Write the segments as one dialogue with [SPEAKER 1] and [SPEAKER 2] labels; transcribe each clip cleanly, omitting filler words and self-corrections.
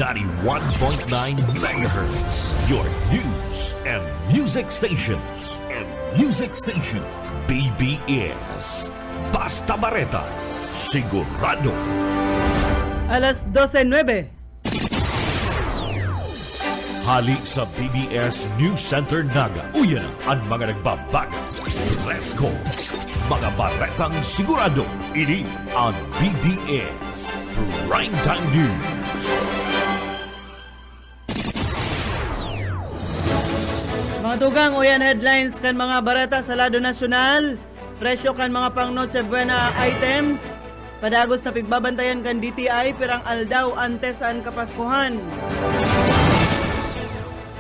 [SPEAKER 1] 91.9 megahertz. Your news and music stations. BBS. Basta Bareta. Sigurado.
[SPEAKER 2] Alas 12:09.
[SPEAKER 1] Hali sa BBS News Center Naga. Uyan ang mga nagbabaga. Presko. Mga baretang sigurado. Ini ang BBS Primetime News.
[SPEAKER 2] Mga tugang uyan headlines kan mga bareta sa lado nasyonal. Presyo kan mga pang Noche Buena items. Padagos na pigbabantayan kan DTI pirang aldaw antes ang Kapaskuhan.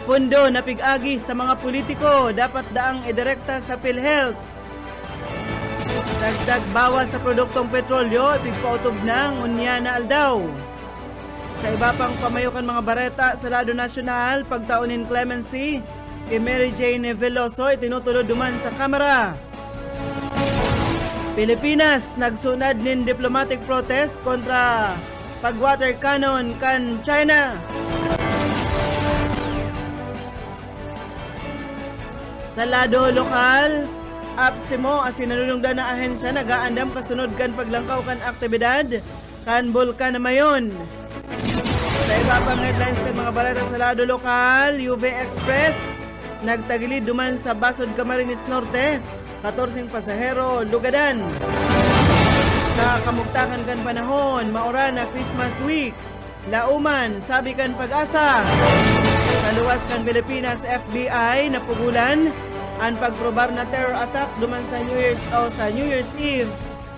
[SPEAKER 2] Pundo na pig-agi sa mga politiko dapat daang idirekta sa PhilHealth. Dagdag bawas sa produktong petrolyo, ipigpautob na ngunya na aldaw. Sa iba pang pamayukan mga bareta sa lado nasyonal, pagtaunin clemency, kay Mary Jane Veloso itinutulod duman sa Kamara. Pilipinas nagsunad nin diplomatic protest kontra pag-water cannon kan China. Sa lado lokal, APSIMO asinanunungdan na ahensya nagaandam kasunod kan paglangkaw kan aktibidad kan bulkan na mayon. Sa iba pang headlines kan mga balita sa lado lokal, UV Express nagtagilid duman sa Basod Camarines Norte, 14 pasahero lugadan. Sa kamugtakan kan panahon, maura na Christmas week, lauman sabi kan pag-asa. Sa luwas kan Pilipinas, FBI napugulan ang pagprobar na terror attack duman sa New Year's Eve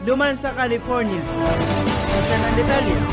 [SPEAKER 2] duman sa California. Ito ang detalles.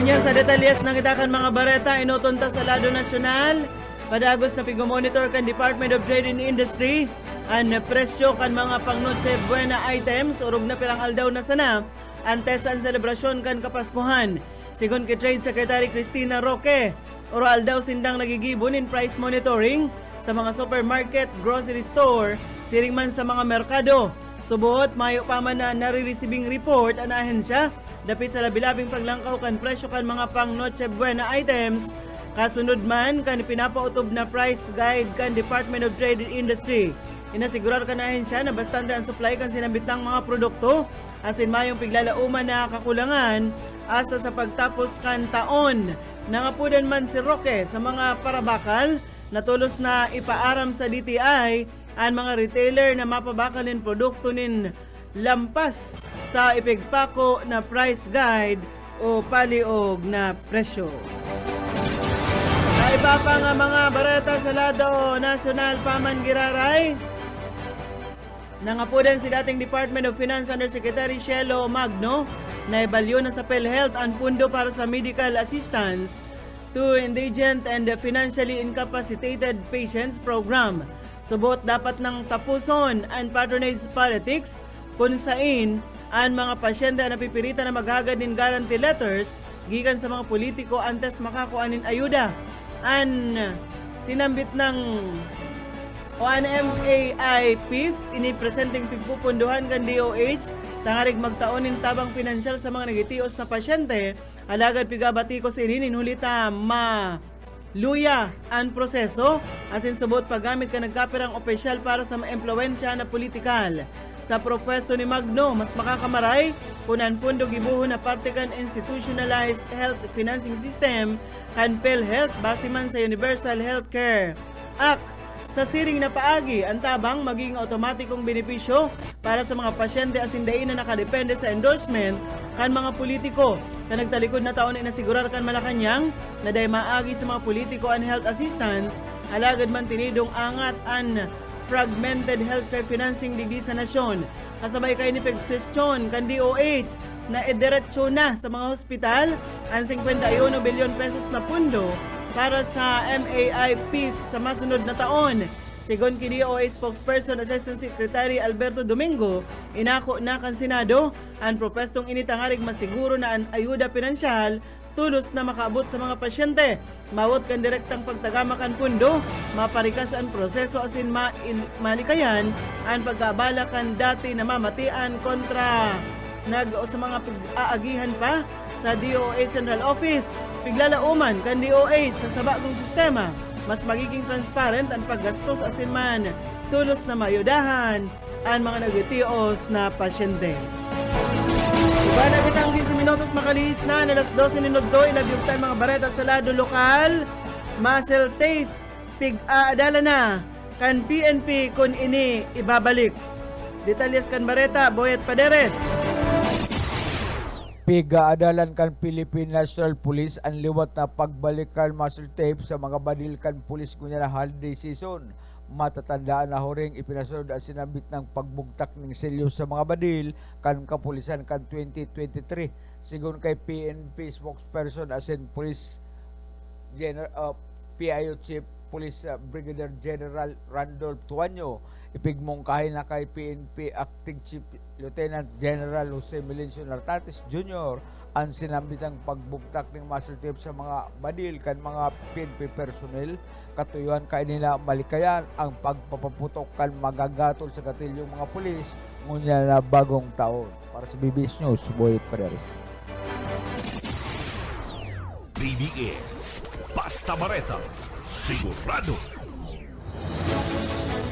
[SPEAKER 2] Ngunyan sa detalles ng itakan mga bareta inutunta sa lado nasyonal. Padagos na pigmonitor kan Department of Trade and Industry ang presyo kan mga pang Noche Buena items urog na pirang aldaw na sana antes ang selebrasyon kan Kapaskuhan. Sigon kay Trade Secretary Cristina Roque, oro aldaw sindang nagigibon in price monitoring sa mga supermarket, grocery store, siring man sa mga merkado. Subot, mayo pa man na nare-receiving report ang ahensya dapit sa labilabing paglangkaw kan presyo kan mga pang Noche Buena items. Kasunod man kan pinapautob na price guide kan Department of Trade and Industry. Inasigurar ka na ahensya na bastante ang supply kan sinabitang mga produkto asin mayong piglalauman na kakulangan asa sa pagtapos kan taon. Nangapudan man si Roque sa mga parabakal na tulos na ipaaram sa DTI ang mga retailer na mapabakalin produkto nin lampas sa ipigpako na price guide o paliog na presyo. Sa iba pa nga mga bareta sa lado nasyonal paman giraray, nangapudan si dating Department of Finance Undersecretary Shelo Magno na ibalyo na sa PhilHealth ang pundo para sa medical assistance to indigent and financially incapacitated patients program. Subot dapat nang tapuson ang patronage politics kung saan ang mga pasyente na pipirita na maghagad nin guarantee letters gikan sa mga politiko antes makakuanin ayuda. An sinambit ng ONMAI PIF inipresenting pigpupunduhan kan DOH tangarig magtaonin tabang pinansyal sa mga nagitios na pasyente alagad pigabatikos ini ninhulita luya ang proseso asin subot paggamit ka nagkapirang opisyal para sa maimpluwensya na politikal. Sa propwesto ni Magno, mas makakamaray kung ang pundo gibuho na parte kan institutionalized health financing system kan PhilHealth base man sa Universal Healthcare Act. Sa siring na paagi, ang tabang maging otomatikong benepisyo para sa mga pasyente asin dain na nakadepende sa endorsement kan mga politiko. Na nagtalikod na taon inasigurar kan Malacanang na day maagi sa mga politiko ang health assistance, alagad man tinidong angat ang fragmented healthcare financing digdi sa nasyon. Kasabay kay ni pag-question kan DOH na idiretso na sa mga hospital ang 51 bilyon pesos na pundo para sa MAI PIF sa masunod na taon. Sigon kini DOH spokesperson Assistant Secretary Alberto Domingo, inako na kan Senado ang propestong initangarig masiguro na ang ayuda pinansyal tulos na makaabot sa mga pasyente. Mawot kan direktang pagtagama kan pundo, maparikas ang proseso asin malikayan ang pagkabala kan dati na mamatian kontra sa mga pag-aagihan pa sa DOH Central Office. Piglalauman kan DOH sa sabagong sistema, mas magiging transparent ang paggastos asin man tulos na mayudahan ang mga nagitios na pasyente. Iba na kitang 15 minutos makalihis na alas 12 minuto ilabyog tayo mga bareta sa lado lokal. Muscle tape pig-aadala na kan PNP kun ini ibabalik. Detalyes kan bareta Boyet Paderes.
[SPEAKER 3] Pigaadalan kan Philippine National Police ang liwat na pagbalikan muscle tape sa mga badil kan pulis kunya na holiday season. Matatandaan na huring ipinasunod ang sinambit ng pagbugtak ng selyo sa mga badil kan kapulisan kan 2023. Sigun kay PNP spokesperson asin Police PIO Chief Police Brigadier General Randolph Tuanyo, ipigmungkahin na kay PNP Acting Chief Lieutenant General Jose Melencio Nartates Jr. ang sinambitang pagbugtak ng muscle tape sa mga badil kan mga PNP personnel. Katuyuan kay nila malikayan ang pagpapaputok kan magagatol sa katilyong mga pulis ngunya na bagong taon. Para sa BBS News, Boyet Paderes.
[SPEAKER 1] BBS, Basta Bareta, sigurado.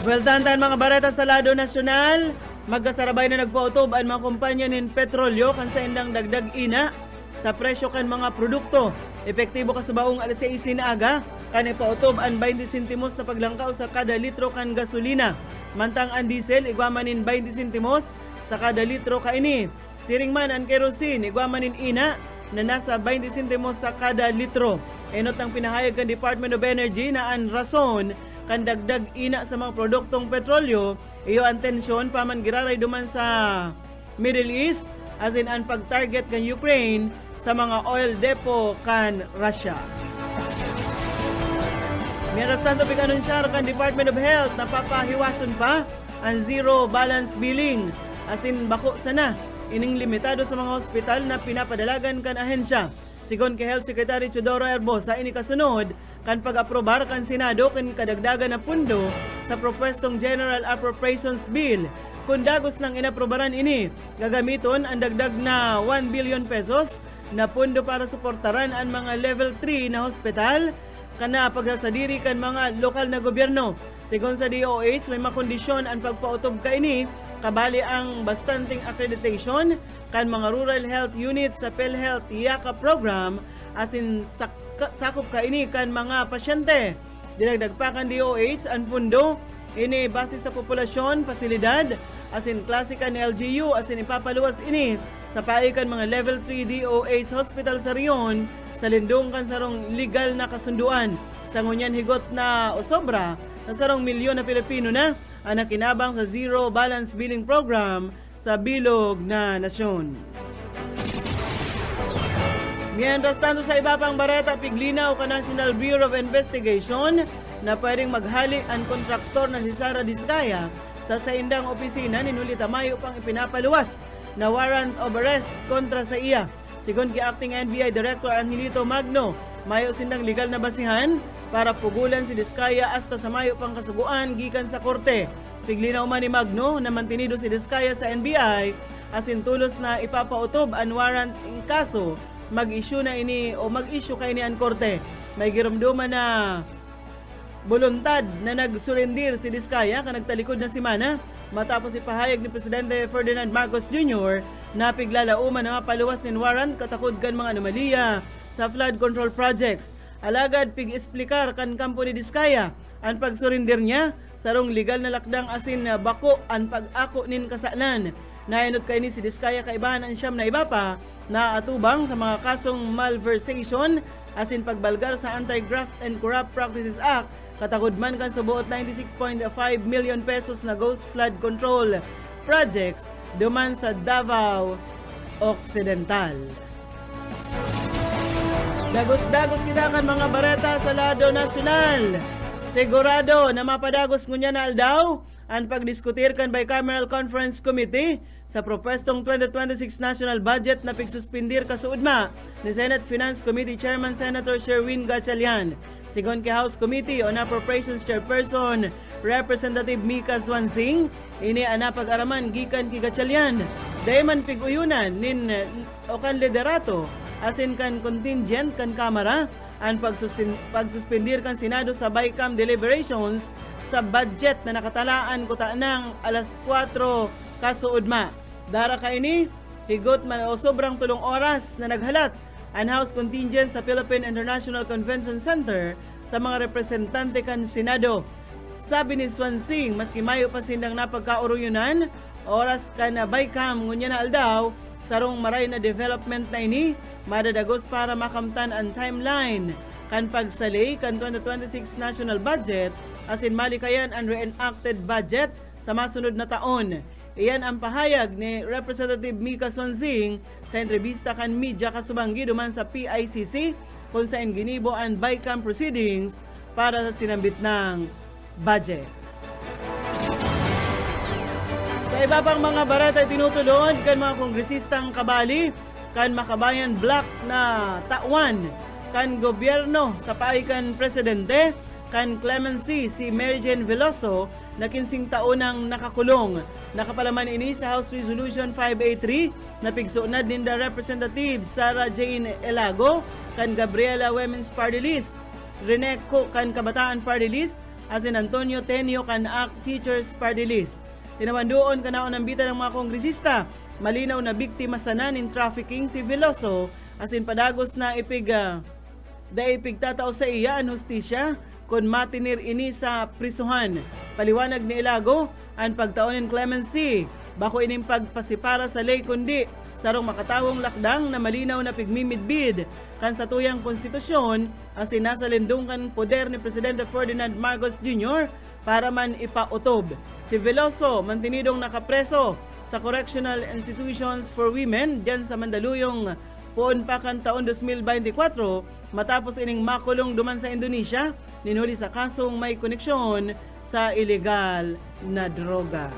[SPEAKER 2] Well, tantan mga bareta sa lado nasyonal, magkasarabay na nagpautob ang mga kumpanya nin petrolyo kan sa indang dagdag ina sa presyo kan mga produkto. Epektibo ka sa baong alas 6 na aga, kan ipautob ang 20 sentimos na paglangkaw sa kada litro kan gasolina. Mantang ang diesel, igwamanin 20 sentimos sa kada litro kaini. Siring man ang kerosene, igwamanin ina na nasa 20 sentimos sa kada litro. Enot ang pinahayag kan Department of Energy na ang rason kan dagdag ina sa mga produktong petrolyo, iyo ang tensyon paman giraray duman sa Middle East, as in ang pag-target kan Ukraine sa mga oil depot kan Russia. Mientras tanto, pig-anunsyar kan Department of Health na papahiwason pa ang zero balance billing, as in bako sana ining limitado sa mga hospital na pinapadalagan kan ahensya. Sigon kay Health Secretary Teodoro Herbosa, ini kasunod kan pag-aprobar kan Senado kan kadagdagan na pundo sa propwestong General Appropriations Bill. Kung dagos ng inaprobaran ini, gagamiton ang dagdag na 1 billion pesos na pundo para suportaran ang mga level 3 na hospital kana pagsasadiri kan mga lokal na gobyerno. Sigon sa DOH, may makondisyon ang pagpautob ka ini, kabali ang bastanting accreditation kan mga rural health units sa PhilHealth Yaka program, asin sakop ka ini kan mga pasyente. Dinagdag pa kan DOH ang pundo ini base sa populasyon, pasilidad, asin klase kan LGU, asin ipapaluwas ini sa paikan mga level 3 DOH hospital sa riyon sa lindong kan sarong legal na kasunduan. Sa ngunyan higot na o sobra na sarong milyon na Pilipino na ang nakinabang sa Zero Balance Billing Program sa bilog na nasyon. Mientras tanto sa iba pang bareta, piglinaw ka National Bureau of Investigation na pwedeng maghalik ang kontraktor na si Sara Diskaya sa saindang opisina ni Nuli Tamayo pang ipinapaluwas na warrant of arrest kontra sa iya. Sigon kay Acting NBI Director Angelito Magno, mayo sindang legal na basihan para pugulan si Diskaya hasta sa mayo pang kasuguan gikan sa korte. Piglinaw man ni Magno na mantinido si Diskaya sa NBI asin tulos na ipapautob ang warrant in kaso mag-issue na ini o mag-issue kay ni ang korte. May girumduman na voluntad na nagsurendir si Diskaya ka nagtalikod na si Mana matapos ipahayag ni Presidente Ferdinand Marcos Jr. na piglalauman na mapaluwas ng warrant katakod kan mga anomalya sa flood control projects. Alagad pig-esplikar kan kampo ni Diskaya ang pagsurendir niya sarong legal na lakdang asin bako ang pag-ako nin kasalan. Nainot kay ni si Diskaya kaibahan ang siyam na iba pa na atubang sa mga kasong malversation asin pagbalgar sa Anti-Graft and Corrupt Practices Act katakod man kan sa buot 96.5 million pesos na ghost flood control projects duman sa Davao Occidental. Dagos-dagos kita kan mga bareta sa lado nasyonal. Sigurado na mapadagos ngunya na aldaw ang pagdiskutir kan Bicameral Conference Committee sa propestong 2026 national budget na pigsuspindir kasuudma ni Senate Finance Committee Chairman Senator Sherwin Gatchalian. Sigon kay House Committee on Appropriations Chairperson Representative Mika Swansing, ini ana pag-araman gikan kay Gatchalian. Dayman pig-uyunan nin o kan liderato asin kan contingent kan Kamara ang pagsuspendir kan Senado sa BICAM deliberations sa budget na nakatalaan kuta ng alas 4 kasuudma. Dara ka ini, higot man o sobrang 3 oras na naghalat ang House contingent sa Philippine International Convention Center sa mga representante kan Senado. Sabi ni Swansing, maski mayo pa sindang napagkauruyunan, oras ka na BICAM ngunya na aldaw, sarong maray na development na ini, madadagos para makamtan ang timeline kan pagsalay kan 2026 national budget asin malikayan ang reenacted budget sa masunod na taon. Iyan ang pahayag ni Representative Mika Swansing sa entrevista kan media kasubanggi duman sa PICC kung saan ginibo ang BICAM proceedings para sa sinambit ng budget. Sa iba pang mga barata tinutulod kan mga kongresistang kabali kan Makabayan Black na tawan kan gobyerno sa paikan presidente kan clemency si Mary Jane Veloso na 15 taonang nakakulong. Nakapalaman ini sa House Resolution 583 na pigsuunad ni the Representative Sara Jane Elago kan Gabriela Women's Party List, Rene Cook kan Kabataan Party List, asin Antonio Tenio kan ACT Teachers Party List. Tinawandoon kanaon ang bita ng mga kongresista, malinaw na biktima sana ng trafficking si Veloso, asin padagos na ipigtatao sa iya ang hustisya kung matinir ini sa prisuhan. Paliwanag ni Ilago, ang pagtaon ng clemency, bako ining pagpasipara sa lay kundi sarong makatawong lakdang na malinaw na pigmimidbid kan sa tuyang konstitusyon asin nasa lindungkan poder ni Presidente Ferdinand Marcos Jr. para man ipautob. Si Veloso mantinidong nakapreso sa Correctional Institutions for Women diyan sa Mandaluyong poon pa kan taon 2024 matapos ining makulong duman sa Indonesia ninuli sa kasong may koneksyon sa ilegal na droga.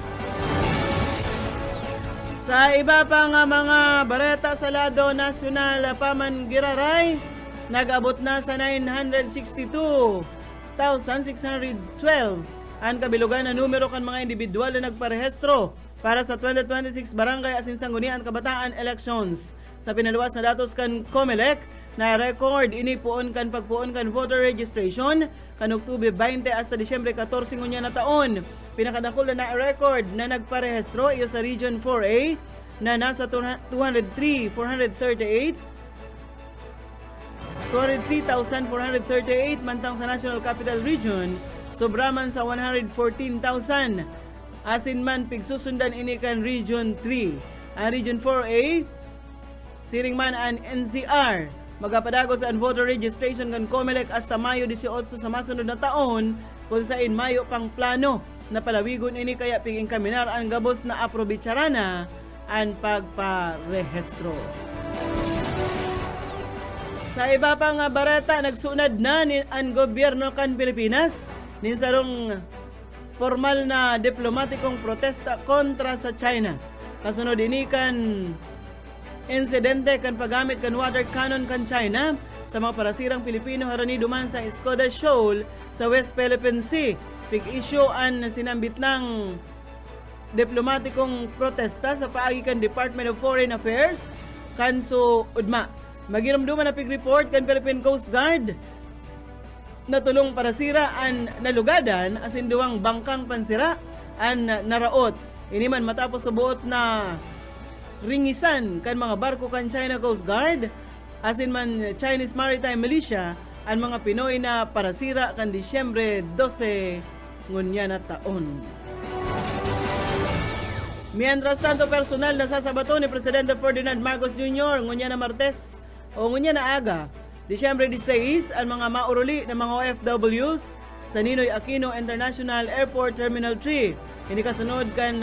[SPEAKER 2] Sa iba pa nga mga bareta sa lado nasyonal paman giraray, nag-abot na sa 962,612 ang kabilugan na numero kan mga individual na nagparehistro para sa 2026 Barangay asin Sangguniang Kabataan Elections. Sa pinaluwas na datos kan COMELEC, na record inipuon kan pagpuon kan voter registration kan Oktubre 20 hasta Disyembre 14 ngunya na taon. Pinakadakol na record na nagparehistro iyo sa Region 4A na nasa 203,438 mantang sa National Capital Region sobraman sa 114,000. Asin man pigsusundan ini kan Region 3. Ang Region 4A siring man ang NCR magapadagos ang voter registration kan COMELEC hasta Mayo 18 sa masunod na taon kung saan Mayo pang plano na palawigon ini kaya piging kaminar ang gabos na aprobitsarana ang pagparehistro. Sa iba pang barata nagsunad na ang gobyerno kan Pilipinas nin sarong formal na diplomatikong protesta kontra sa China. Kasunod ini kan insidente kan paggamit kan water cannon kan China sa mga parasirang Pilipino harani duman sa Escoda Shoal sa West Philippine Sea. Pig-issue an sinambit ng diplomatikong protesta sa paagi kan Department of Foreign Affairs kanso udma. Magirumduman na pig-report kan Philippine Coast Guard na tulong parasira an nalugadan asin duwang bangkang pansira an naraot. Ini man matapos subuot na ringisan kan mga barko kan China Coast Guard asin man Chinese Maritime Militia ang mga Pinoy na parasira kan Disyembre 12 ngunya na taon. Mientras tanto personal na sasabato ni Presidente Ferdinand Marcos Jr. ngunya na Martes o ngunya na aga Disyembre 16 ang mga mauruli na mga OFWs sa Ninoy Aquino International Airport Terminal 3. Ini kasunod kan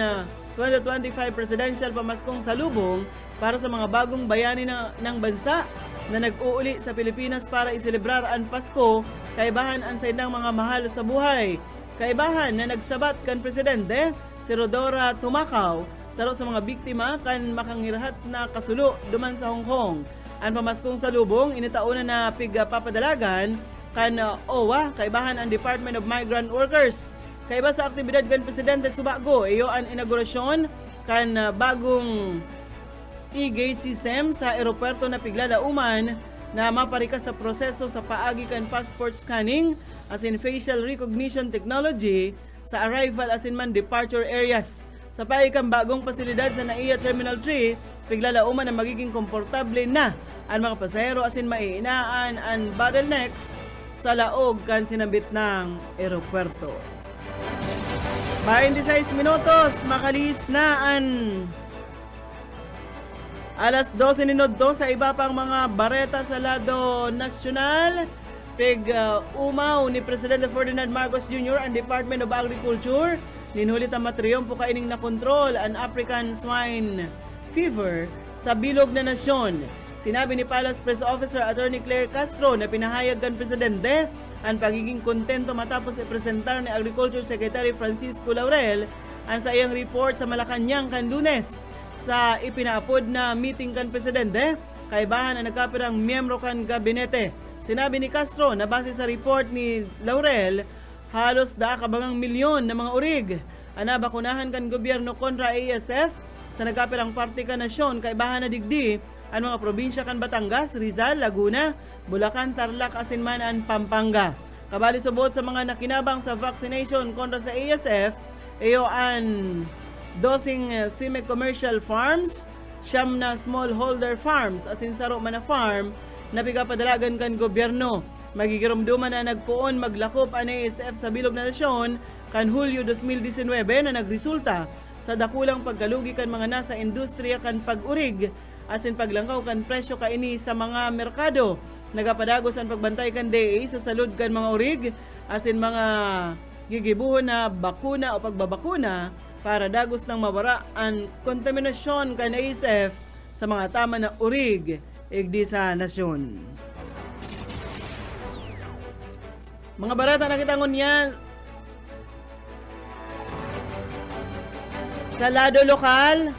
[SPEAKER 2] 2025 Presidential Pamaskong Salubong para sa mga bagong bayani ng bansa na nag-uuli sa Pilipinas para iselebrar ang Pasko kaibahan ang saydang mga mahal sa buhay. Kaibahan na nagsabat kan presidente si Rodora Tumacaw saro sa mga biktima kan makangirahat na kasulo duman sa Hong Kong. Ang pamaskong salubong initauna na pigpapadalagan kan OWA kaibahan ang Department of Migrant Workers. Kaiba sa aktibidad kan presidente subago iyo ang inaugurasyon kan bagong e-gate system sa aeropuerto na piglalauman na maparikas sa proseso sa paagi kan passport scanning as in facial recognition technology sa arrival as in man departure areas. Sa paagi kan bagong pasilidad sa NAIA Terminal 3, piglalauman na magiging komportable na ang mga pasahero as in maiinaan ang bottlenecks sa laog kan sinabit ng aeropuerto. 26 minutos, makalis na ang alas 12 ninodto sa iba pang mga bareta sa lado nasyonal. Umaw ni Presidente Ferdinand Marcos Jr. ang Department of Agriculture. Ninhulit ang matriyompo kaining na kontrol ang African Swine Fever sa bilog na nasyon. Sinabi ni Palace Press Officer Attorney Claire Castro na pinahayag kan Presidente ang pagiging kontento matapos ipresentar ni Agriculture Secretary Francisco Laurel ang sa iyang report sa Malacanang kan Lunes. Sa ipinaapod na meeting kan Presidente, kaibahan ang nagkapirang miyembro kan gabinete. Sinabi ni Castro na base sa report ni Laurel, halos kabangang milyon na mga urig ang nabakunahan kan gobyerno kontra ASF sa nagkapirang parte kan nasyon. Kaibahan na digdi ang mga probinsya kan Batangas, Rizal, Laguna, Bulacan, Tarlac, Asinman, and Pampanga. Kabali subot sa mga nakinabang sa vaccination kontra sa ASF, iyo ang 12 semi-commercial farms, 9 na smallholder farms, asin saro man na farm, na pigapadalagan kan gobyerno. Magigirumduman na nagpuon maglakop ang ASF sa bilog na nasyon kan Hulyo 2019 na nagresulta sa dakulang pagkalugi kan mga nasa industriya kan pag-urig, asin paglangkaw kan presyo kaini sa mga merkado. Nagapadagos ang pagbantay kan DA sa salud kan mga urig, asin mga gigibuhon na bakuna o pagbabakuna para dagos ng mawara ang kontaminasyon kan ASF sa mga tama na urig igdi sa nasyon. Mga barata nakitangon niya sa lado lokal,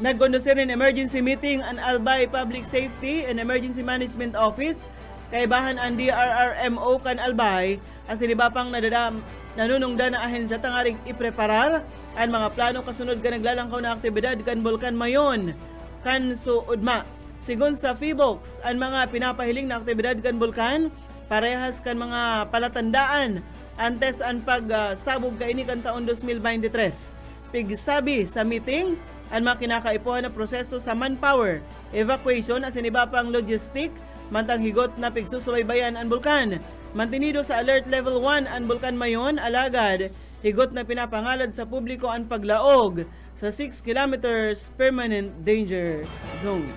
[SPEAKER 2] nagkondusir ng emergency meeting ang Albay Public Safety and Emergency Management Office. Kaibahan ang DRRMO kan Albay as iba pang nanunungdan na ahensya tangaring ipreparar ang mga plano kasunod ka naglalangkaw na aktibidad kan Bulkan Mayon kan Suudma. Sigon sa FIBOX, ang mga pinapahiling na aktibidad kan Bulkan parehas kan mga palatandaan antes ang pagsabog kaini kan taon 2023. Pigsabi sa meeting ang mga kinakaipuhan na proseso sa manpower, evacuation as iba pang logistic, mantang higot na pigsusubaybayan ang bulkan. Mantinido sa alert level 1 ang Bulkan Mayon, alagad higot na pinapangalad sa publiko ang paglaog sa 6 kilometers permanent danger zone.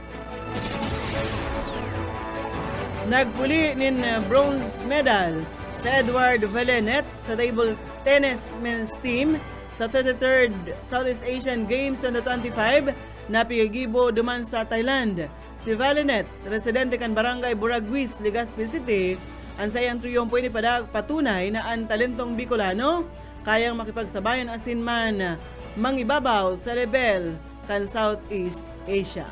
[SPEAKER 2] Nagpuli nin bronze medal sa Edward Valenet sa table tennis men's team sa 33rd Southeast Asian Games 2025 na pigigibo duman sa Thailand. Si Valenet, residente kan Barangay Buraguis, Legazpi City, ang sayang triyompo ni patunay na ang talentong Bicolano kayang makipagsabayan asin man mangibabaw sa level kan Southeast Asia.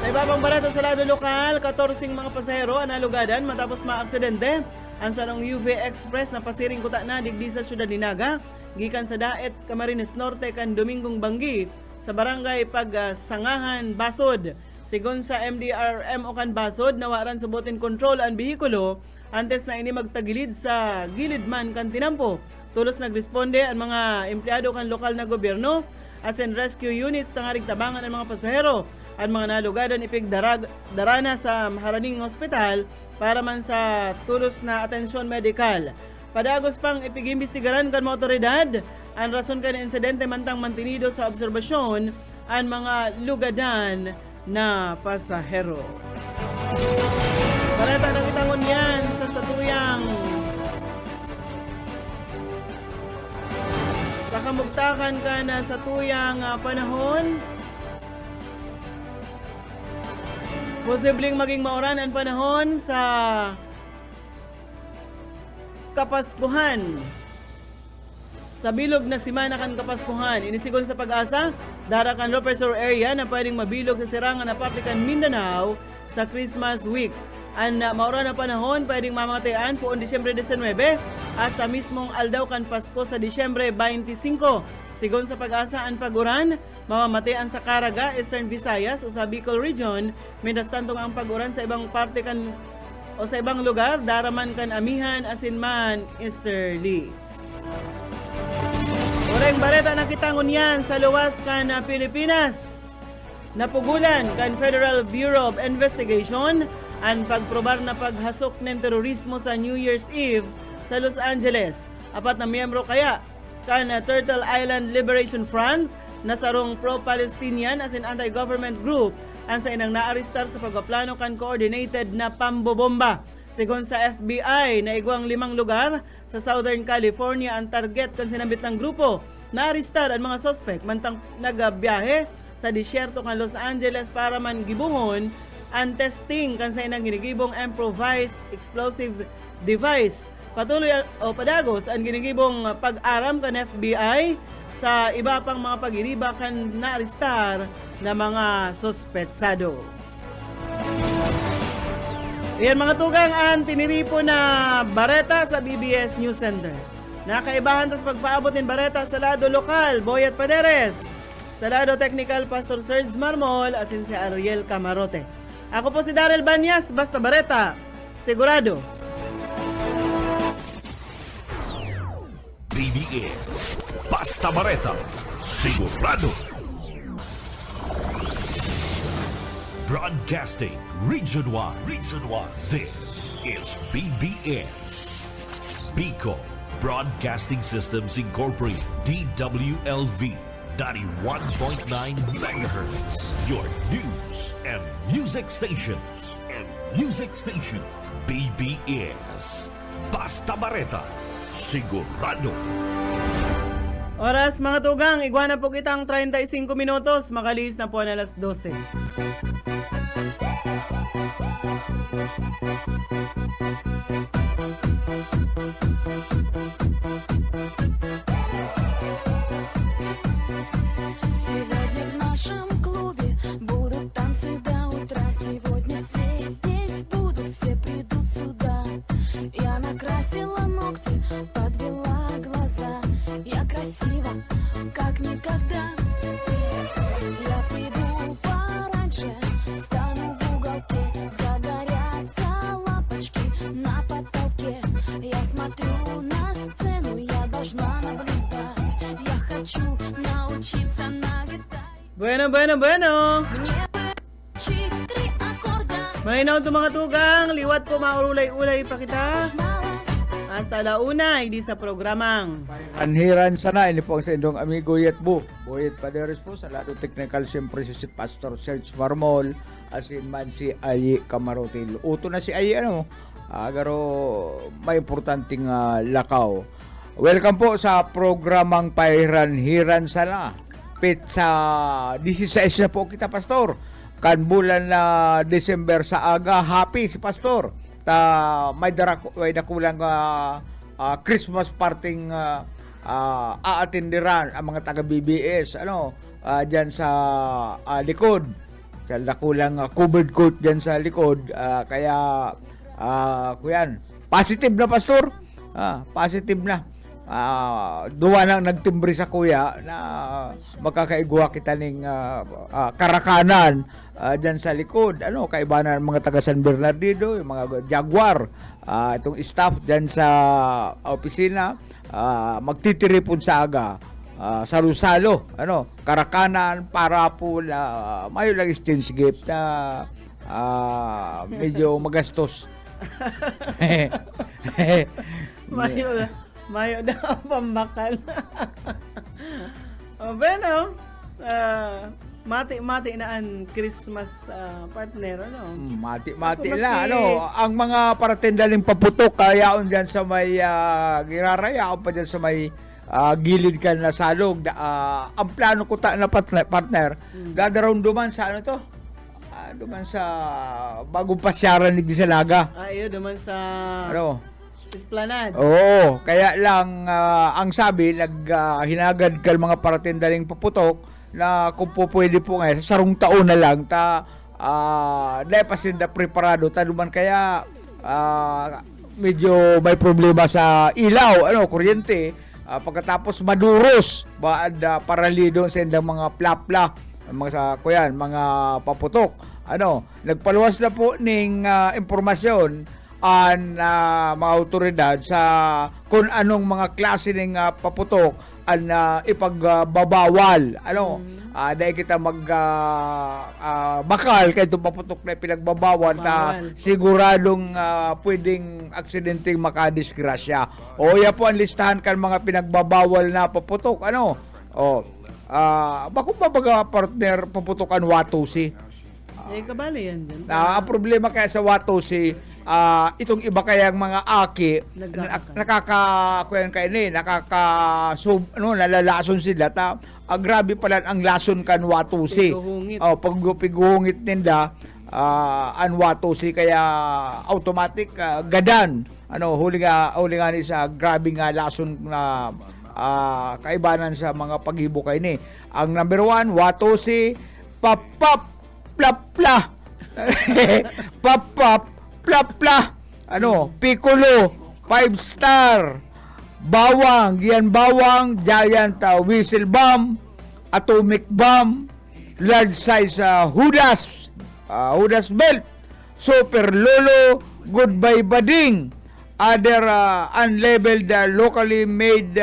[SPEAKER 2] Sa ibabang barata sa lado lokal, 14 mga pasahero ang nalugadan matapos maaksidente ang sarong UV Express na pasiring kuta na digdi sa syudad ni Naga, gikan sa Daet, Camarines Norte kan Domingong Banggi sa barangay Pagsangahan, Basod. Sigon sa MDRM o kan Basod, nawaran subutin kontrol ang bihikulo antes na ini magtagilid sa gilid man kan tinampo. Tulos nagresponde ang mga empleyado kan lokal na gobyerno as in rescue units sa ngaring tabangan ang mga pasahero. Ang mga nalugadan ipigdarana sa Maharaning Hospital para man sa tulos na atensyon medikal. Padagos pang ipigimbestigaran kan mga otoridad ang rason kan insidente mantang mantinido sa obserbasyon ang mga lugadan na pasahero. Pareta nakitangon yan sa satuyang sa kamugtakan ka na satuyang panahon. Posibleng maging mauran ang panahon sa Kapaskuhan. Sa bilog na simana kan Kapaskuhan, inisigon sa Pag-asa, dara kan Lopezor area na pwedeng mabilog sa sirangan na parte kan Mindanao sa Christmas week. Ang maura na panahon pwedeng mamatayan poon Disyembre 19 hasta mismong aldaw kan Pasko sa Disyembre 25. Sigon sa Pag-asa, ang paguran mamamatayan sa Caraga, Eastern Visayas o sa Bicol Region, mientras tantong ang paguran sa ibang parte kan o sa ibang lugar daraman kan amihan asin man easterlies. Oreng bareta na kitangon yan sa luwas kan Pilipinas. Napugulan kan Federal Bureau of Investigation ang pagprobar na paghasok ng terorismo sa New Year's Eve sa Los Angeles. Apat na miyembro kaya kan Turtle Island Liberation Front na sarong pro-Palestinian as in anti-government group ang sa inang naaristar sa pagpaplano kan coordinated na pambobomba. Sigon sa FBI, naigwang 5 lugar sa Southern California ang target kan sinambit ng grupo. Naaristar ang mga suspect mantang nagabiyahe sa disyerto kan Los Angeles para man gibuhon ang testing kan sa inang ginigibong improvised explosive device. Patuloy o padagos ang ginigibong pag-aram kan FBI sa iba pang mga pag-iriba kan naaristar na mga sospetsado. Iyan mga tugang ang tiniripo na bareta sa BBS News Center. Nakaibahan tas pagpaabot ng bareta sa lado lokal, Boyet Paderes. Sa lado technical, Pastor Serge Marmol, asin si Ariel Camarote. Ako po si Daryl Banyas, basta bareta, sigurado.
[SPEAKER 1] BBS Basta Bareta, sigurado. Broadcasting Region 1. This is BBS. Bicol Broadcasting Systems Incorporated. DWLV 91.9 MHz. Your news and music stations. BBS Basta Bareta, sigurado.
[SPEAKER 2] Oras mga tugang, igwana po kitang 35 minutos, makalis na po na alas 12.
[SPEAKER 4] Сегодня в нашем клубе будут танцы до утра. Сегодня все здесь будут, все придут сюда. Я накрасила ногти, подвела глаза. Я красива, как никогда. Я приду пораньше, стану в уголке. Загорятся лампочки на потолке. Я смотрю на сцену, я должна наблюдать. Я хочу научиться на гитаре.
[SPEAKER 2] Bueno.
[SPEAKER 4] Мне выучить 3 аккорда.
[SPEAKER 2] Malinaw ito mga tugang, liwat po maulay-ulay pa kita. Hasta launa, hindi sa programang.
[SPEAKER 3] Anhiran sana, ini po ang sa indong amigo Yetbo. Boyet Paderes po, sa lado technical, siyempre si Pastor Serge Marmol, asin man si Ayi Camarote. Uto na si Ayi, agaro may importanteng lakaw. Welcome po sa programang Pairan-hiran sana. Sa 16 na po kita, Pastor. Kan bulan na December sa aga, happy si Pastor. May dakulang Christmas parting aatindiran ang mga taga BBS diyan sa likod. Sa dakulang covered coat diyan sa likod, kaya kuyan, positive na Pastor. Positive na. Duwa nang nagtimbre sa kuya na makakaigwa kita ning karakanan dyan sa likod. Kaiba na mga taga San Bernardino, yung mga Jaguar, itong staff dyan sa opisina, magtitiripon sa aga, salo-salo, karakanan, para po mayo lang exchange gift na medyo magastos.
[SPEAKER 2] Mayo na ang pambakal. Bueno, mati na ang Christmas partner,
[SPEAKER 3] Mati na, ang mga paratendaling paputok, kayaon dyan sa may giraraya, pa dyan sa may gilid ka na salog. Ang plano ko na partner, gadaroon duman sa duman sa bagong pasyaran ni Gisalaga.
[SPEAKER 2] Ayo duman sa Esplanade.
[SPEAKER 3] Oo, kaya lang ang sabi hinagad kal mga paratindaling paputok na kung po pwede po nga sa sarong taon na lang dahil pa sila preparado taluman kaya medyo may problema sa ilaw, kuryente. Pagkatapos maduros paralido sa indang mga plapla mga paputok. Nagpaluwas na po ning impormasyon ang mga otoridad sa kung anong mga klase ng paputok ang ipagbabawal. Dahil kita bakal kay itong paputok na pinagbabawal siguradong pwedeng aksidenteng makadisgrasya. O yan po ang listahan kan mga pinagbabawal na paputok. Bakit ba baga partner paputokan Watusi?
[SPEAKER 2] Kabali yan dyan.
[SPEAKER 3] Ang problema kaya sa Watusi, itong iba kayang mga aki nalalason sila grabe pala ang lason kan Watusi. Pag piguhungit ninda ang Watusi kaya automatic gadan huli nga ni sa grabe nga lason na kaibanan sa mga paghibo kay ni. Ang number 1 Watusi papap plapla papap plapla Piccolo 5-star bawang giant whistle bomb atomic bomb large size Hudas belt super lolo goodbye bading other unlabeled locally made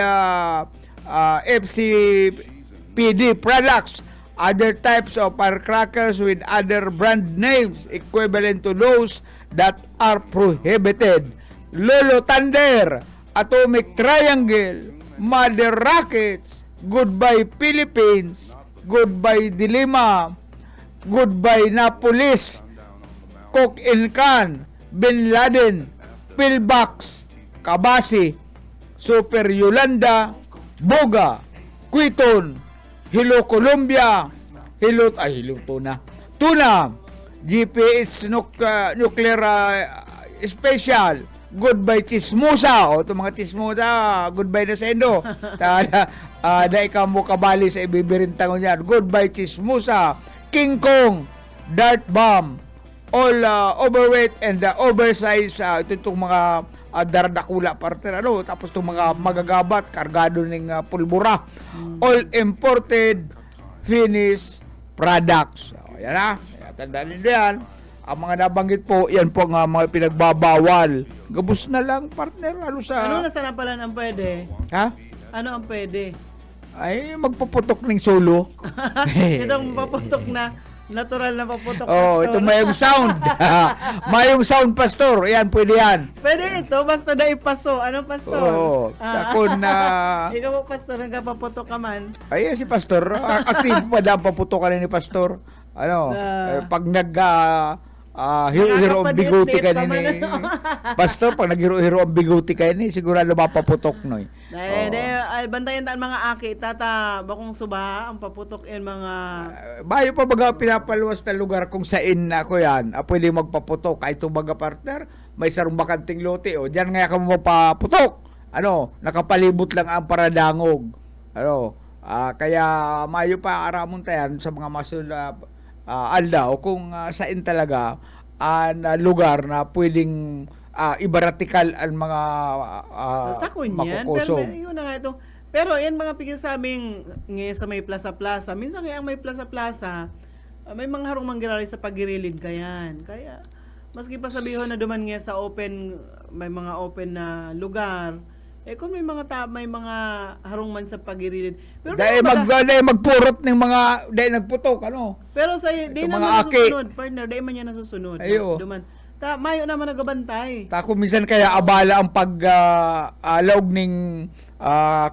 [SPEAKER 3] FCPD products, other types of firecrackers with other brand names equivalent to those that are prohibited. Lolo Thunder, Atomic Triangle, Mother Rockets, Goodbye Philippines, Goodbye Dilima, Goodbye Napolis, Coke in Can, Bin Laden, Pillbox, Kabasi, Super Yolanda, Boga, Quiton, Hilo Colombia, Hilo Tuna, GPS Nuclear Special, Goodbye Chismosa, o itong mga Chismosa, goodbye na sa Indo. Dahil ka mo kabali sa ibibirintang niyan. Goodbye Chismosa, King Kong, Dart Bomb, all overweight and oversized, itong mga daradakula partner, tapos itong mga magagabat, kargado ng pulbura, all imported finished products. So, yan na, tandaan nyo yan. Ang mga nabanggit po, yan po nga mga pinagbabawal. Gabos na lang, partner. Ano
[SPEAKER 2] na sana pala ang pwede?
[SPEAKER 3] Ha?
[SPEAKER 2] Ano ang pwede?
[SPEAKER 3] Ay, magpuputok ng solo.
[SPEAKER 2] Itong paputok na, natural na paputok, pastor.
[SPEAKER 3] Ito mayong sound. Mayong sound, pastor. Yan, pwede yan.
[SPEAKER 2] Pwede ito, basta na ipaso. Ano, pastor?
[SPEAKER 3] Takon na...
[SPEAKER 2] Ikaw po, pastor, nagpapaputok ka man.
[SPEAKER 3] Ay, si pastor. Active pa daan paputokan ni pastor. Pag hiro-hiro ang biguti ka ni pastor, pag naghiro-hiro ang biguti ka ni, sigurado mapaputok noy.
[SPEAKER 2] Bantayan taan mga aki, tata, bakong suba, ang paputok yan mga...
[SPEAKER 3] Bayo pa baga pinapaluwas na lugar kung saan ako yan, pwede magpaputok. Kahit itong baga partner, may sarong bakanting lote, dyan nga ka mo mapaputok. Nakapalibot lang ang paradangog. Kaya mayo pa aramon tayan sa mga masul aldaw kung saan talaga ang lugar na pwedeng ibaratikal ang mga
[SPEAKER 2] sa kunyan,
[SPEAKER 3] makukusog.
[SPEAKER 2] pero yun na nga ito. Pero yan mga pigil sa aming sa may plaza-plaza. Minsan kaya ang may plaza-plaza, may mga harong manggirari sa pagirilid kayan. Kaya maski pa sabihin na duman nga sa open, may mga open na lugar, kung may mga harong man sa pagirilid. Pero
[SPEAKER 3] dahil magpurot ng mga dahil nagputok
[SPEAKER 2] Pero sa di naman nasusunod, partner, dahil man yan nasusunod.
[SPEAKER 3] Ayo.
[SPEAKER 2] Duman. Mayo naman nagabantay.
[SPEAKER 3] Tako minsan kaya abala ang paglaog ning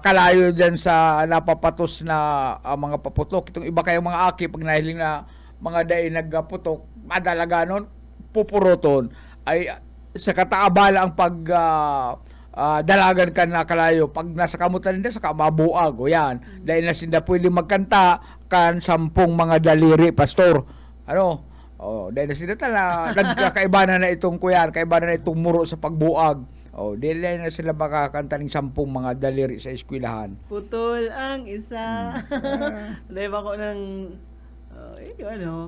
[SPEAKER 3] kalayo dyan sa napapatos na mga paputok. Itong iba kayong mga aki pag nahiling na mga dahil nagputok, madalaga nun, pupuroton ay sa kataabala ang dalagan ka na kalayo pag nasa kamutan nila saka mabuag yan dahil na sinda pwede magkanta kan 10 mga daliri, pastor. Dahil na sinda nagkakaibanan na itong kuyan, kaibanan na itong muro sa pagbuag. Dili na sila makakanta ng 10 mga daliri sa eskwelahan.
[SPEAKER 2] Putol ang isa. Dahil ako ng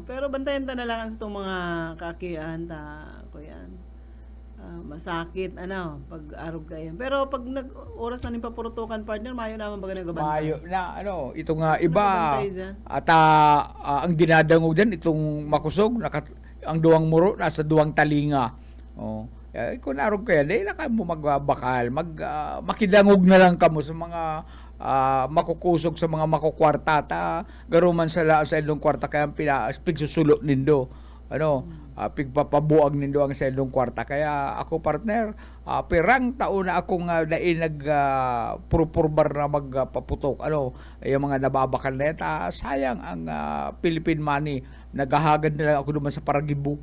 [SPEAKER 2] pero bantayan ta na lang sa itong mga kakian ta ko yan. Masakit pag arog kayan. Pero pag oras na ni papurutukan partner, mayo naman baga nagabantay.
[SPEAKER 3] Mayo na ito nga iba
[SPEAKER 2] Nagabantay dyan.
[SPEAKER 3] at ang dinadangog diyan itong makusog ang duwang muro nasa duwang talinga. Kung narog kaya dahil na kayo mo magbakal, makidangog na lang kamo sa mga makukusog sa mga makukwarta garuman sa ilong kwarta kaya pigsusulo nindo pigpapabuag nindo ang sa ilong kwarta kaya ako partner pirang taon na akong purpurbar na magpaputok yung mga nababakal na yan sayang ang Philippine money naghahagad nila ako duman sa Paragibu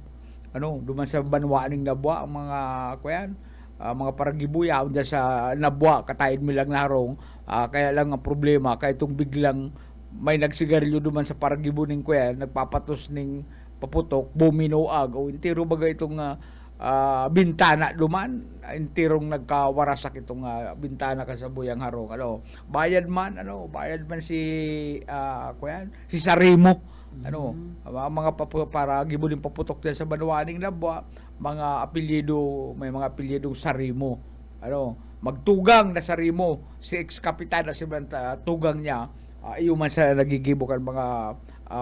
[SPEAKER 3] duman sa banwaning nabwa ang mga kuyan mga Paragibuya dyan sa nabwa katayin mi lang narong kaya lang ang problema kaya itong biglang may nagsigarilyo duman sa Paragibu ning kuya nagpapatos ning paputok buminuag o intiro baga itong bintana duman intirong nagkawarasak itong bintana kasabuyang harong bayad man si kuyan si Sarimo mga Paragibu ning paputok dyan sa banwaning nabwa mga apelyido may mga apelyidong Sarimo magtugang na Sarimo si ex-kapitan na si tugang niya iyo man sa nagigibukan mga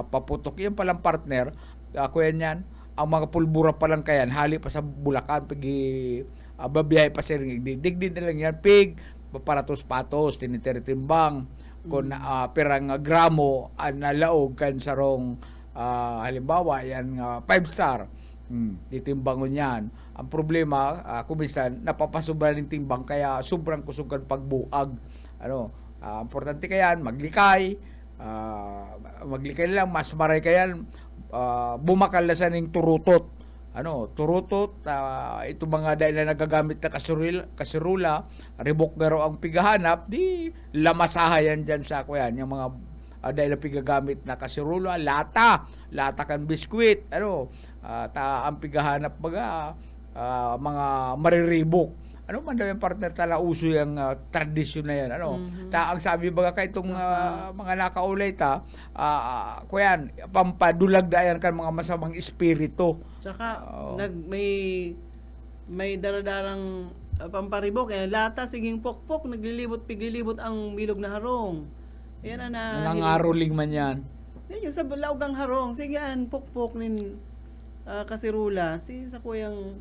[SPEAKER 3] paputok yan palang partner kuya niyan ang mga pulbura pa lang kayan hali pa sa Bulacan pigi babiyahe pa sa digdin na lang yan pig paparatos-patos tinititimbang kung pirang gramo nalaog kan sarong halimbawa yan 5 star titimbangon yan. Ang problema, kuminsan, napapasobra ng timbang kaya sobrang kusugan pagbuag. Importante kayan, maglikay lang, mas maray kayan, bumakal na sa ning turutot. Turutot, ito mga dahil na nagagamit na kasirula, ribok garo ang pigahanap, di lamasahayan dyan sa kuyan, yung mga dahil na pigagamit na kasirula, lata kan biskwit, ang pigahanap baga mga mariribok man daw yung partner tala uso yung tradisyon na yan ang sabi baga kay itong mga nakaulay kuyan pampadulag dayan kan mga masamang espiritu
[SPEAKER 2] tsaka may daradarang pamparibok lata siging pokpok piglilibot ang bilog na harong yan na
[SPEAKER 3] nangangaroling man yan
[SPEAKER 2] yan sa laugang harong sige pokpok nin kasirula sa kuyang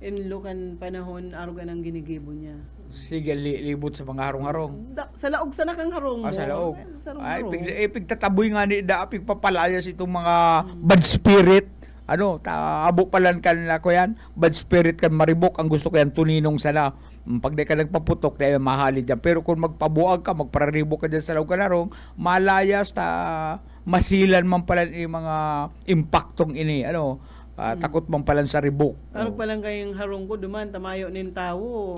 [SPEAKER 2] inlukan panahon arugan ang ginigibo niya.
[SPEAKER 3] Sige, libot sa mga harong-harong.
[SPEAKER 2] Sa laog sa nakang harong mo.
[SPEAKER 3] Sa laog.
[SPEAKER 2] Ay,
[SPEAKER 3] pigtataboy nga ni pigpapalayas itong mga bad spirit. Abo palan kan na ko yan. Bad spirit kan maribok. Ang gusto ko yan tuninong sana. Pag di ka nagpaputok, dahil mahalid yan. Pero kung magpabuag ka, magpararibok ka dyan sa laog ka larong, malayas masilan man pala yung mga impaktong ini. Takot man pala sa ribok.
[SPEAKER 2] Arog palang kayong harong ko, duman, tamayo nin tao.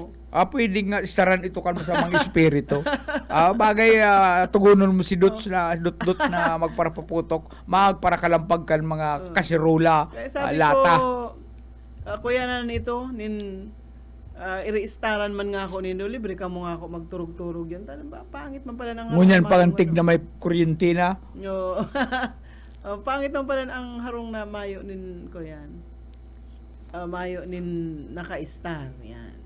[SPEAKER 3] Pwede nga isaran ito kan sa mga espiritu. Bagay tugunon mo si Dot na magparapaputok, magparakalampag kan mga kasirula,
[SPEAKER 2] sabi
[SPEAKER 3] lata.
[SPEAKER 2] Kuya na nito, i-reistaran man nga ako nindo, libre ka mo nga ako magturog-turog yan. Pangit man pala ng harong.
[SPEAKER 3] Ngunyan pangantig na may kuryente na.
[SPEAKER 2] Pangit man pala ang harong na mayo nin ko yan. Mayo nin naka-star yan.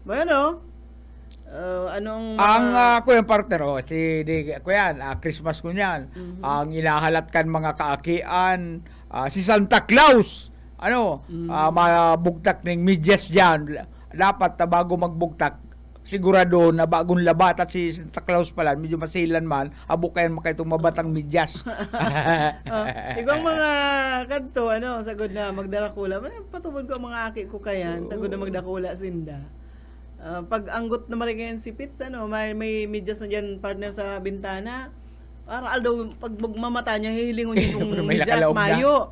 [SPEAKER 2] Bueno, anong
[SPEAKER 3] kuya partner kuyan Christmas ko niyan. Ang inahalat kan mga kaakian si Santa Claus mabugtak ning medyas diyan dapat bago magbugtak sigurado na bagong labat at si Santa Claus pala medyo masilan man abo kayan makaitong mabatang medyas.
[SPEAKER 2] Ibang mga kadto sagod na magdarakula patubod ko ang mga aki ko kayan sagod na magdakula sinda. Pag anggot na marigayan si Pitts may medyas na dyan partner sa bintana para aldaw pag mamata niya hihilingon yung medyas mayo.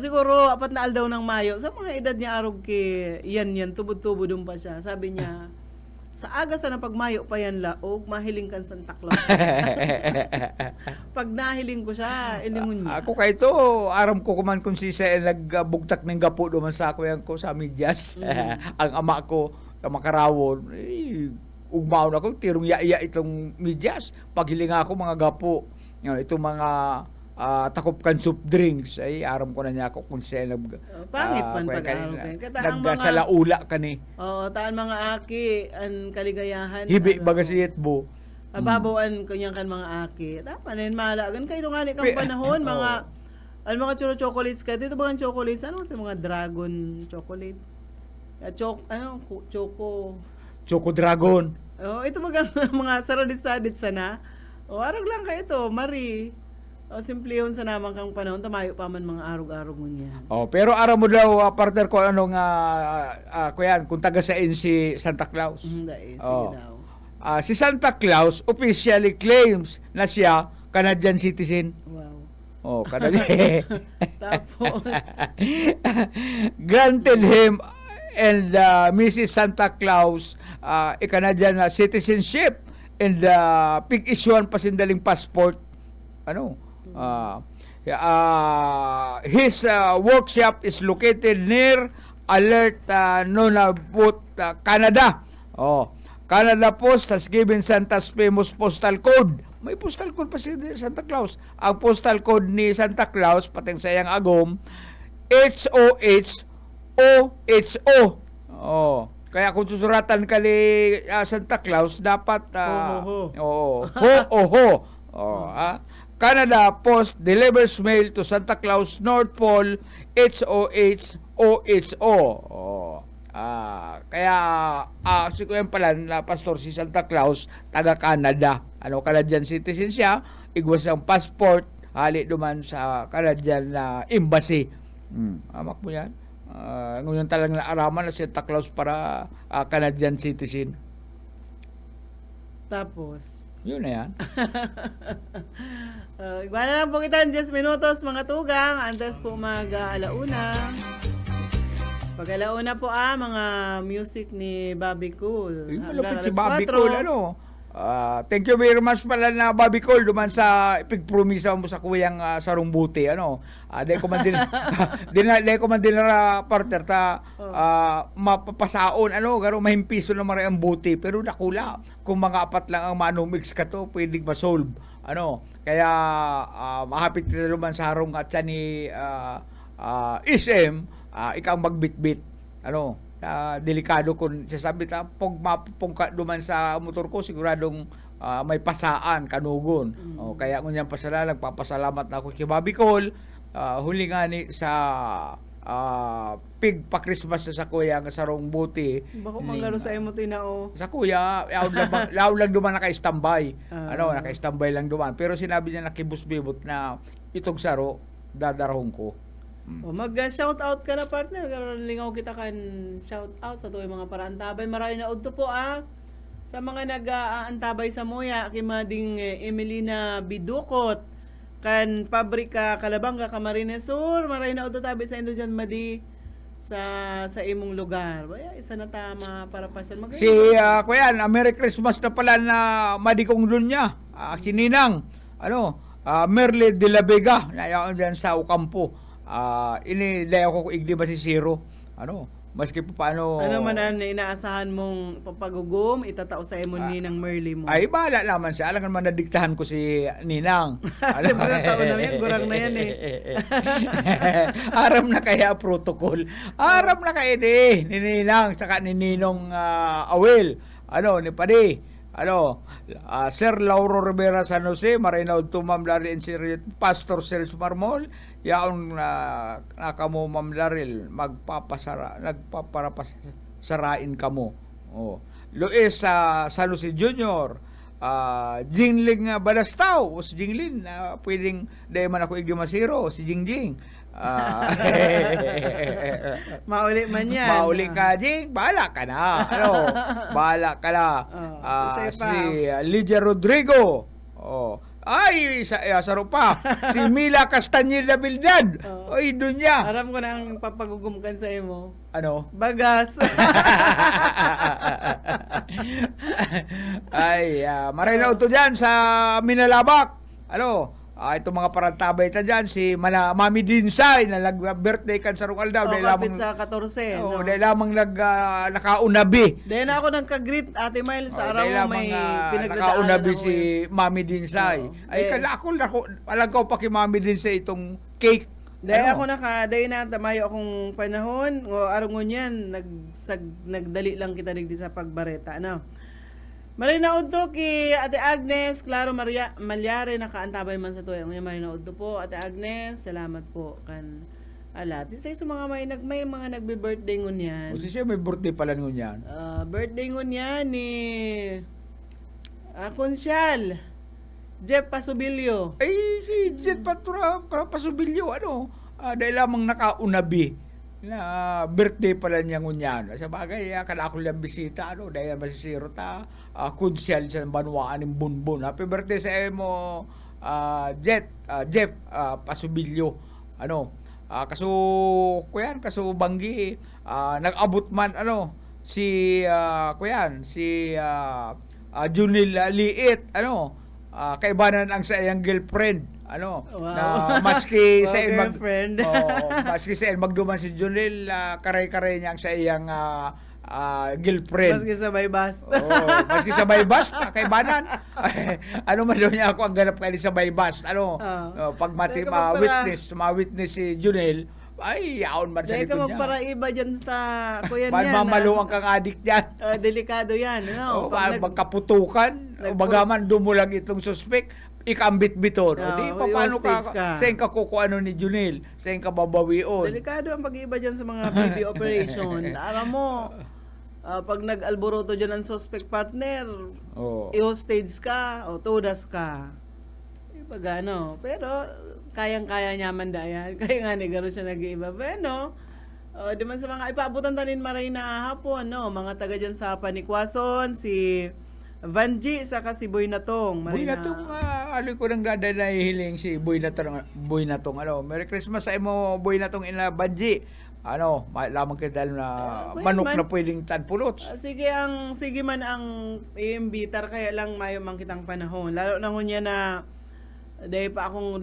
[SPEAKER 2] Siguro apat na aldaw ng mayo sa mga edad niya arog yan tubod-tubod pa siya sabi niya sa aga sa pagmayo pa yan laog mahiling kan Santa Claus. Pag nahiling ko siya ilingon niya
[SPEAKER 3] ako kay ito aram ko kuman kung si nagbugtak ng gapo duman sa ako yan ko sa medyas ang ama ko makarawon, ugmaon ako, tirong iya itong medyas. Paghiling ako mga gapo, itong mga takop kan soup drinks, ay aram ko na niya ako kung siya
[SPEAKER 2] Pangit man pag-araw kayo. Kata ang mga...
[SPEAKER 3] naggasalaula ka ni.
[SPEAKER 2] Oo, taan mga aki, ang kaligayahan.
[SPEAKER 3] Hibi baga siyet bo.
[SPEAKER 2] Ababawan ko niyan kan mga aki. Tama na yun, mahalagan kayo itong halik ang panahon, mga... Ano mga chocolates ka? Dito ba ang chocolates? Ano sa mga dragon chocolate?
[SPEAKER 3] Choco Dragon.
[SPEAKER 2] Oh, ito ba mga saradit-sadit sana? O, arag lang ka ito, Marie. O, simple yun sa naman kang panahon, tamayo pa man mga arog-arog mo niya.
[SPEAKER 3] Pero araw mo daw, partner ko, anong, kuyan, kung taga sa si Santa Claus.
[SPEAKER 2] Sige daw.
[SPEAKER 3] Si Santa Claus officially claims na siya Canadian citizen.
[SPEAKER 2] Wow.
[SPEAKER 3] Canadian.
[SPEAKER 2] Tapos,
[SPEAKER 3] Granted him and Mrs. Santa Claus a Canadian citizenship and pig-issuean pa sindaling passport. His workshop is located near Alert Nunavut, Canada. Canada Post has given Santa's famous postal code. May postal code pa si Santa Claus. Ang postal code ni Santa Claus, pating sayang agom, HOHOHO. Kaya kung susuratan ka ni Santa Claus, dapat Canada Post delivers mail to Santa Claus North Pole HOHOHO. Kaya si Kuya pala na pastor si Santa Claus taga Canada. Canadian citizen siya, igwas ang passport, hali duman sa Canadian embassy. Amak mo yan. Ngayon talagang naaraman na Santa Claus para Canadian citizen.
[SPEAKER 2] tapos,
[SPEAKER 3] Yun na yan.
[SPEAKER 2] Iba na lang po kita 10 minutos mga tugang. Antes po mag-alauna. Pag-alauna po mga music ni Bobby Cool.
[SPEAKER 3] Malapit si Bobby Cool, thank you very much pala na Bobby Cool duman sa ipigpromisa mo sa kuyang sarong buti. Dahil ko man din na partner mapapasaon, garo mahimpiso na maray ang buti. Pero nakula, kung mga apat lang ang manumix ka to, pwedeng masolve. Kaya mahapit na naman sa harong at sa ni SM, ikaw magbitbit. Delikado kung sasabi pag mapupungka duman sa motor ko, siguradong may pasaan, kanugon. Kaya kung yan nagpapasalamat na ako kay Bobby Cole. Huli nga ni sa pig pa Christmas na sa kuya nga sarong buti.
[SPEAKER 2] Bako manggaro sa imo tinao.
[SPEAKER 3] Sa kuya, law lang duman naka-standby. Naka-standby lang duman. Pero sinabi niya nakibus-bibot na itong saro dadarahon ko.
[SPEAKER 2] Mag-shout out ka na partner. Karon lingaw kita kan shout out sa tuwing mga paraantabay. Marami na udto po sa mga nag-aantabay sa Moya kay mading Emelina Bidukot kan pabrika Kalabanga Camarines Sur. Marami na udto tabi sa Indojan madi sa imong lugar. Baya isa na tama para pasan
[SPEAKER 3] Si kuya, Merry Christmas na pala na madikong dunya. Si Ninang Merle de la Vega na yan sa Ocampo. Ini dayo ko igdi ba si Zero? Maski pa paano
[SPEAKER 2] man ang inaasahan mong papagugom itatao sa imo ni ng Merly mo.
[SPEAKER 3] Ay bahala naman siya. Alam man nadiktahan ko si Ninang.
[SPEAKER 2] Siyempre na taon na yan, gurang na yan
[SPEAKER 3] Aram na kaya protocol. Aram na kaya ni Ninang saka ni Ninong Awel. Ni Padi. Sir Lauro Rivera San Jose, Marinaud to Ma'am Larry and Sir Pastor Sergio Marmol, yaon nakamo Ma'am Larry, nagpaparapasarain kamo. Luis San Jose Jr., Jingling Badastaw, o si Jinglin, pwedeng dahil man ako igdimasiro, si Jingjing.
[SPEAKER 2] Mauli man yan.
[SPEAKER 3] Mauli ka, Jing. Bahala ka na. Bahala ka na. Si Lydia Rodrigo. Ay, saro pa. Si Mila Castañeda Bildad. Oy, doon niya.
[SPEAKER 2] Aram ko na ang papagugumkan sa imo.
[SPEAKER 3] Bagas.
[SPEAKER 2] Bagas.
[SPEAKER 3] Ay, maray na ito dyan sa Minalabak. Itong mga parantabay ta dyan, si Mami Dinsay na nag-birthday kan sa Rungal daw.
[SPEAKER 2] O,
[SPEAKER 3] Dahil
[SPEAKER 2] kapit
[SPEAKER 3] lamang,
[SPEAKER 2] sa 14. No?
[SPEAKER 3] dahil lamang nakaunabi.
[SPEAKER 2] Dahil na ako nagka-greet, Ate Miles, sa araw
[SPEAKER 3] Dahil
[SPEAKER 2] mo
[SPEAKER 3] lamang
[SPEAKER 2] may pinagdadaanan
[SPEAKER 3] nakaunabi
[SPEAKER 2] ako.
[SPEAKER 3] si Mami Dinsay. Ay, kala ako, alam ko pa kay Mami Dinsay itong cake.
[SPEAKER 2] Dahil
[SPEAKER 3] Ano?
[SPEAKER 2] ako dahil na tamayo akong panahon, o araw mo niyan, nagdali lang kita digdi sa pagbareta, ano. Marinaod to ki Ate Agnes, Claro Malyare, nakaantabay man sa tuwa. Ngayon marinaod to po, Ate Agnes, salamat po. Kan, alat, isa sa mga may mga nagbe-birthday ngunyan.
[SPEAKER 3] O siya may birthday pala ngun yan.
[SPEAKER 2] Birthday ngunyan ni Konsyal, Jeff Pasubilio.
[SPEAKER 3] Ay, si Jet Pasubilyo, dahil lamang nakaunabi na birthday pala niya ngunyan. Sa bagay, kada ako lang bisita, dahil masisiro ta, kunsyal sa banwaan ng bunbun. Happy birthday sa mo, Jeff Pasubilyo. Kaso banggi, nag-abot man, si Junil Liit, kaibanan ang sa iyang girlfriend,
[SPEAKER 2] Wow.
[SPEAKER 3] na maski
[SPEAKER 2] Wow,
[SPEAKER 3] sa
[SPEAKER 2] girlfriend.
[SPEAKER 3] maski sa magduman si Junil, karay-karay niya ang sa iyang girlfriend.
[SPEAKER 2] Maski sabay basta.
[SPEAKER 3] Maski sa baybas, kaibanan. Man daw niya ako ang ganap kayo sa baybas. Pag
[SPEAKER 2] Teka,
[SPEAKER 3] ma-witness si Junel, ay, yaon man sa
[SPEAKER 2] Dahil ka
[SPEAKER 3] likod niya.
[SPEAKER 2] magparaiba dyan sa kuyan yan.
[SPEAKER 3] Mamaluwang kang adik dyan.
[SPEAKER 2] Delikado yan.
[SPEAKER 3] Magkaputukan, bagaman dumulag itong suspect, ikambit-biton. Di pa paano
[SPEAKER 2] i-hostage ka.
[SPEAKER 3] saan ka kukuano ni Junel? Saan ka babawion?
[SPEAKER 2] Delikado ang pag-iba dyan sa mga BB operation. Alam mo, pag nag-alboroto dyan ang suspect partner, i-hostage ka o tudas ka. Iba gano. Pero, kayang-kaya niya man dayan. Kaya nga ni garo siya nag-iiba. Pero, di man sa mga ipaabutan tanin maray na hapon, mga taga dyan sa Panikwason, si Vanji, saka si Boy Natong.
[SPEAKER 3] Boy Natong, alin ko nang dada na hihiling si Boy Natong. Merry Christmas sa imo, Boy Natong ina Banji. Lamang ka dahil na manok
[SPEAKER 2] man,
[SPEAKER 3] na pwedeng tanpulots.
[SPEAKER 2] sige man ang iimbitar, kaya lang mayo man kitang panahon. Lalo na ngunya na dahil pa ako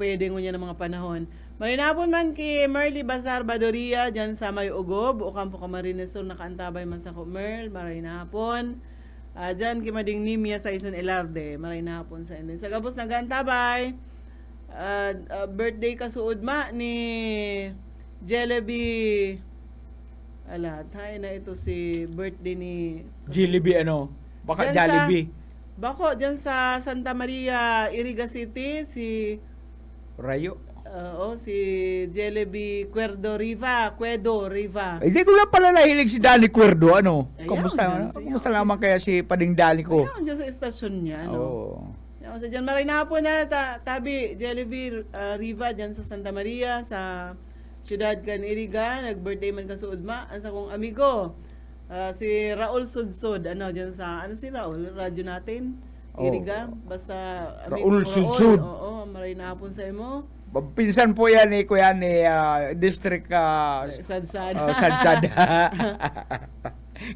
[SPEAKER 2] pwede ngunya ng mga panahon. Marinapon man ki Merly Bazar Badoria dyan sa May Ugob o Campo Camarines Sur, nakaantabay man sa ko Merl, marinapon. Dyan ki Mading Nimia sa Ison Elarde, marinapon sa inyo. Sa Gabos nagaantabay, birthday kasuod ma ni Jelebi. Hay na ito si birthday ni
[SPEAKER 3] Jollibee baka
[SPEAKER 2] Dyan
[SPEAKER 3] Jollibee.
[SPEAKER 2] Bako, dyan sa Santa Maria, Iriga City, si
[SPEAKER 3] Rayo.
[SPEAKER 2] si Jelebi Cuerdo Riva.
[SPEAKER 3] Hindi ko lang pala nahilig si Danny Cuerdo,
[SPEAKER 2] Ayaw,
[SPEAKER 3] Kamusta?
[SPEAKER 2] dyan siya.
[SPEAKER 3] Kamusta naman kaya si Pading Danny ko?
[SPEAKER 2] Ayaw, dyan sa estasyon niya,
[SPEAKER 3] Oo.
[SPEAKER 2] Ayaw, sa dyan maray na po na tabi, Jelebi Riva, dyan sa Santa Maria, sa siyudad kan Iriga, nag-birthday man kasuod ma, ang sa kong amigo. Si Raul Sudsud, dyan sa, si Raul, radyo natin, Iriga, basta
[SPEAKER 3] Raul Sudsud.
[SPEAKER 2] Oo, maray na hapon sa imo.
[SPEAKER 3] Pinsan po yan kuya ni District
[SPEAKER 2] Sadsad.
[SPEAKER 3] Sadsad.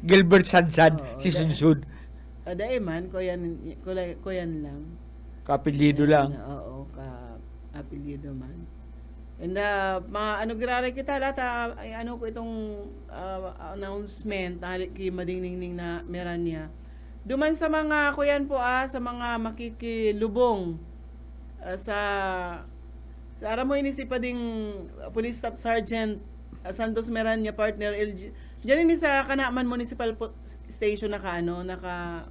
[SPEAKER 3] Gilbert Sadsad, si Sudsud.
[SPEAKER 2] Dahil man, kuyan lang.
[SPEAKER 3] Kapilido lang.
[SPEAKER 2] Oo, ka-apelido man. And grabe kita lahat, ko itong announcement kay Madingning na Merania. Duman sa mga kuyan po sa mga makikilubong sa araw mo ini si Pading Police Staff Sergeant Santos Merania partner LG. Diyan ini sa Kanaman Municipal Station naka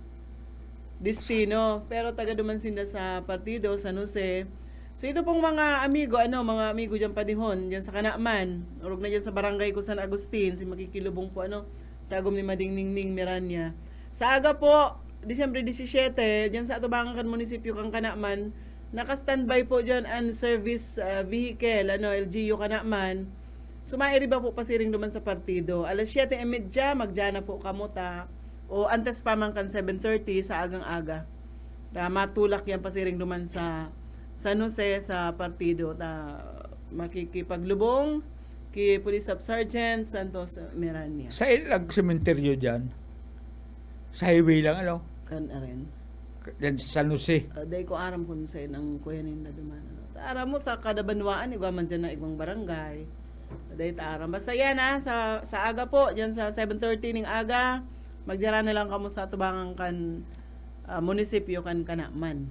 [SPEAKER 2] destino, pero taga duman sinda sa partido San Jose. So ito pong mga amigo diyan padihon, diyan sa Kanaman, urog na diyan sa barangay ko San Agustin, si makikilubong po sa agom ni Madingning Merania. Sa aga po, Disyembre 17, diyan sa Atubangan kan munisipyo kang Kanaman, naka-standby po diyan ang service vehicle, LGU Kanaman. Sumairi ba po pasiring duman sa partido. Alas 7:30 magjana po kamuta o antes pa man kan 7:30 sa agang-aga. Matulak yan pasiring duman sa San Jose sa partido makikipaglubong kay Police Sub Sergeant Santos Merania.
[SPEAKER 3] Sa ilang sementeryo dyan? Sa highway lang,
[SPEAKER 2] Kan rin.
[SPEAKER 3] Yan sa San Jose.
[SPEAKER 2] Dahil ko aram kung sa inang kuya nila duman. Aram mo sa kada banwaan, igwa man dyan na ibang barangay. Dahil aram. Basta yan sa aga po, dyan sa 7:30 ning aga, magjara na lang kamo sa tubangan kan munisipyo kan kanaman.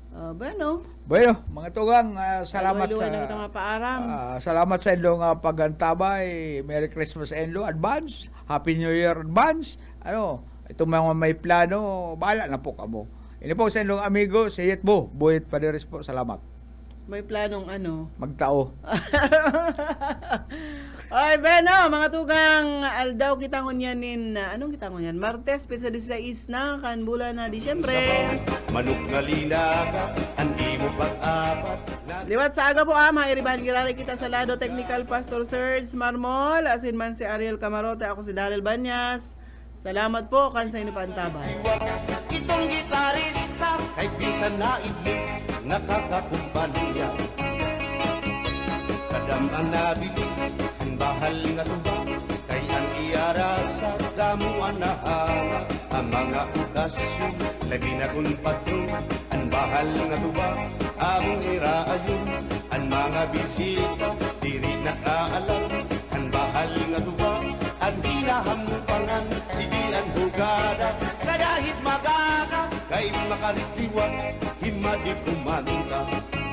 [SPEAKER 2] Bueno,
[SPEAKER 3] Mga tugang, salamat
[SPEAKER 2] luway-luway na
[SPEAKER 3] sa
[SPEAKER 2] kita mapaaram.
[SPEAKER 3] salamat sa inyong pagantabay. Merry Christmas Enlo advance. Happy New Year advance. Itong mga may plano, bahala na po kamo. Ini po sa inyong amigo, si Yetbo, Buhit Padiris po. Salamat.
[SPEAKER 2] May planong
[SPEAKER 3] Magtao.
[SPEAKER 2] Ay, Beno, mga tugang, aldaw kita ngunyanin, anong kita ngunyan? Martes, pizza 16 na, kan bulan na Disyembre.
[SPEAKER 1] Manok na linaga, andi mo pag-apat.
[SPEAKER 2] Liwat sa aga po mairibahan kirari kita sa Lado Technical Pastor Serge Marmol, asin man si Ariel Camarote, ako si Daryl Banyas. Salamat po kan sa inyo pantabay.
[SPEAKER 1] Itong gitarista, kay pinsan na idlip, nakakakumpanya. Kadam ang nabili, ang bahal nga tuba, kay ang iyara sa damuan na hanga. Ang mga okasyon, lagi na kung patron, ang bahal nga tuba, among iraayon. Ang mga bisita, diri nakaalam, ang bahal nga tuba, ang hinahampangan, sige ang hugada, kadahit magaga, kay makaritliwan, himadi kumanta.